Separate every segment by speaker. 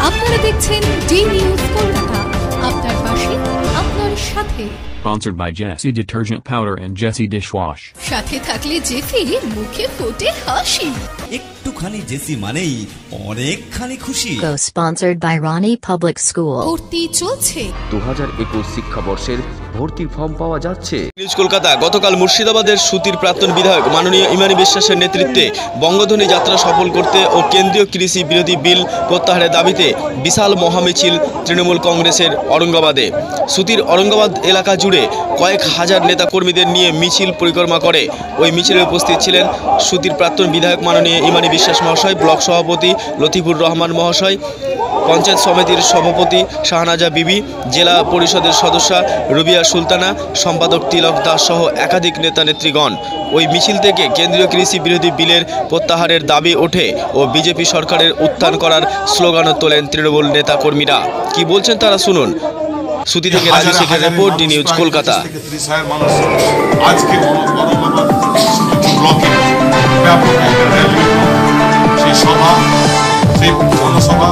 Speaker 1: আপনারা দেখছেন D news Kolkata, আপনার পাশে, আপনার সাথে।
Speaker 2: Sponsored by Jessie Detergent Powder and Jessie Dishwash.
Speaker 1: সাথে থাকলে জেসি মুখে ফোটে হাসি।
Speaker 3: একটুখানি জেসি মানেই অনেকখানি খুশি।
Speaker 4: Co-sponsored by Ronnie Public School.
Speaker 1: ভর্তি চলছে।
Speaker 5: 2021 শিক্ষাবর্ষের ভর্তির ফর্ম পাওয়া যাচ্ছে।
Speaker 6: নিউজ কলকাতা। গতকাল মুর্শিদাবাদের সুতির প্রাক্তন বিধায়ক মাননীয় ইমানি বিশ্বাসের নেতৃত্বে বঙ্গধ্বনি যাত্রা সফল করতে ও কেন্দ্রীয় কৃষি বিরোধী বিল প্রত্যাহারের দাবিতে বিশাল মহামিছিল তৃণমূল কংগ্রেসের অরঙ্গাবাদে। সুতির অরঙ্গাবাদ এলাকা জুড়ে কয়েক হাজার নেতাকর্মীদের নিয়ে মিছিল পরিক্রমা করে। ওই মিছিলে উপস্থিত ছিলেন সুতির প্রাক্তন বিধায়ক মাননীয় ইমানি বিশ্বাস মহাশয়, ব্লক সভাপতি লতিফুর রহমান মহাশয়, পঞ্চায়েত সমিতির সভাপতি শাহনাজা বিবি, জেলা পরিষদের সদস্যা রুবিয়া সুলতানা, সম্পাদক তিলক দাস সহ একাধিক নেতা নেত্রীগণ। ওই মিছিল থেকে কেন্দ্রীয় কৃষি বিরোধী বিলের প্রত্যাহারের দাবি ওঠে ও বিজেপি সরকারের উত্থান করার স্লোগানও তোলেন তৃণমূল নেতাকর্মীরা। কি বলছেন তারা শুনুন। সুতি থেকে রাজু শেখের রিপোর্ট, ডি নিউজ কলকাতা।
Speaker 7: সেই সভা, সেই জনসভা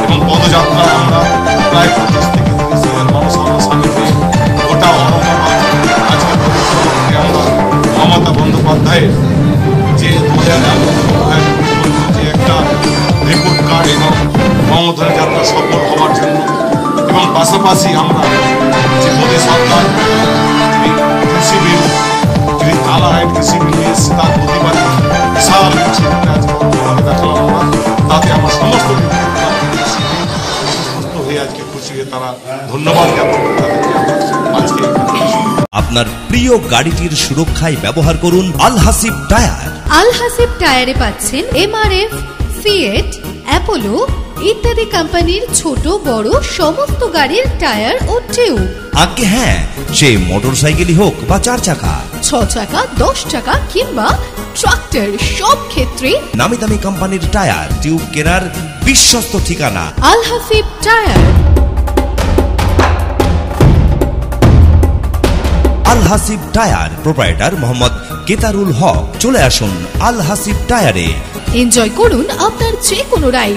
Speaker 7: এবং পদযাত্রা আমরা প্রায় 25 থেকে 30,000 মানুষ আমরা সামনে পেয়ে গোটা অরঙ্গাবাদ আজকে আমরা মমতা বন্দ্যোপাধ্যায়ের যে 2011 যে একটা রিপোর্ট কার্ড এবং বঙ্গধ্বনি যাত্রা সফল হওয়ার জন্য এবং পাশাপাশি আমরা যে মোদী সরকার কৃষি বিল যদি তালা আইন কৃষি বিল এসেছে তার প্রতিবাদে বিশাল মিছিল আজকে দেখালাম আমরা। তাতে আমার সমস্ত হয়ে আজকে খুশি হয়ে তারা ধন্যবাদ জ্ঞাপন করে তাদেরকে আজকে।
Speaker 3: আপনার প্রিয় গাড়িটির সুরক্ষায় ব্যবহার করুন আল হাসিব টায়ার।
Speaker 1: আল হাসিব টায়ারে পাচ্ছেন এমআরএফ, ফিয়েট, অ্যাপোলো ইত্যাদি কোম্পানির ছোট বড় সমস্ত গাড়ির টায়ার ও টিউব।
Speaker 3: আগে হ্যাঁ, সে মোটরসাইকেলই হোক বা 4 চাকা,
Speaker 1: 6 চাকা, 10 চাকা কিংবা ট্রাক্টর, সব ক্ষেত্রে
Speaker 3: নামি দামি কোম্পানির টায়ার টিউব কেনার বিশ্বস্ত ঠিকানা
Speaker 1: আল হাসিব টায়ার।
Speaker 3: আল হাসিব টায়ার, প্রোপ্রাইটার মোহাম্মদ কেতারুল হক। চলে আসুন আল হাসিব টায়ারে।
Speaker 1: এনজয় করুন আপনার যে কোনো রাইড।